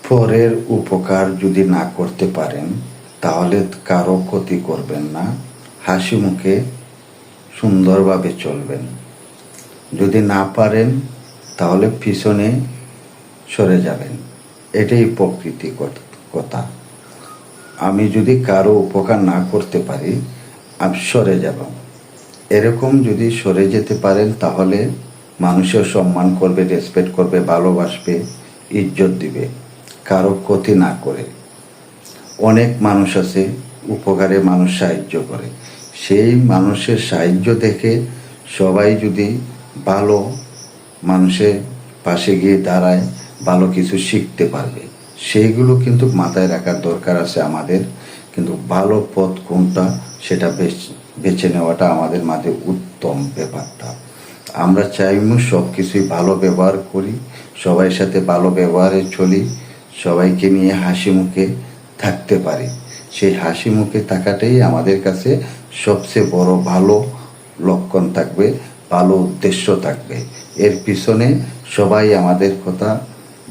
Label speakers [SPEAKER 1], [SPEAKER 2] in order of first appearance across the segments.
[SPEAKER 1] পরের উপকার যদি না করতে পারেন তাহলে কারো ক্ষতি করবেন না, হাসি মুখে সুন্দরভাবে চলবেন। যদি না পারেন তাহলে পিছনে সরে যাবেন। এটাই প্রকৃতি কথা। আমি যদি কারো উপকার না করতে পারি আমি সরে যাব। এরকম যদি সরে যেতে পারেন তাহলে মানুষের সম্মান করবে, রেসপেক্ট করবে, ভালোবাসবে, ইজ্জত দিবে, কারো ক্ষতি না করে। অনেক মানুষ আছে উপকারে মানুষ সাহায্য করে, সেই মানুষের সাহায্য দেখে সবাই যদি ভালো মানুষের পাশে গিয়ে দাঁড়ায়, ভালো কিছু শিখতে পারবে। সেইগুলো কিন্তু মাথায় রাখার দরকার আছে আমাদের। কিন্তু ভালো পথ কোনটা সেটা বেছে নেওয়াটা আমাদের মাঝে উত্তম ব্যাপারটা। আমরা চাইমু সব কিছুই ভালো ব্যবহার করি, সবাই সাথে ভালো ব্যবহারে চলি, সবাইকে নিয়ে হাসি মুখে থাকতে পারি। সেই হাসি মুখে থাকাটাই আমাদের কাছে সবচেয়ে বড় ভালো লক্ষণ থাকবে, ভালো উদ্দেশ্য থাকবে। এর পিছনে সবাই আমাদের কথা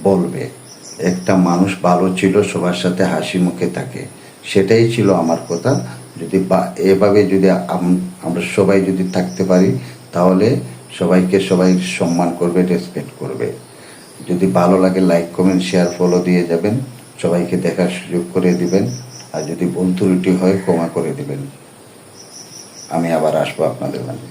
[SPEAKER 1] বলবে। একটা মানুষ ভালো ছিল, সবার সাথে হাসি মুখে থাকে, সেটাই ছিল আমার কথা। যদি এভাবে যদি আমরা সবাই যদি থাকতে পারি তাহলে সবাইকে সবাই সম্মান করবে, রেসপেক্ট করবে। যদি ভালো লাগে লাইক, কমেন্ট, শেয়ার, ফলো দিয়ে যাবেন, সবাইকে দেখার সুযোগ করে দিবেন। আর যদি ভুল ত্রুটি হয় ক্ষমা করে দিবেন। আমি আবার আসবো আপনাদের মাঝে।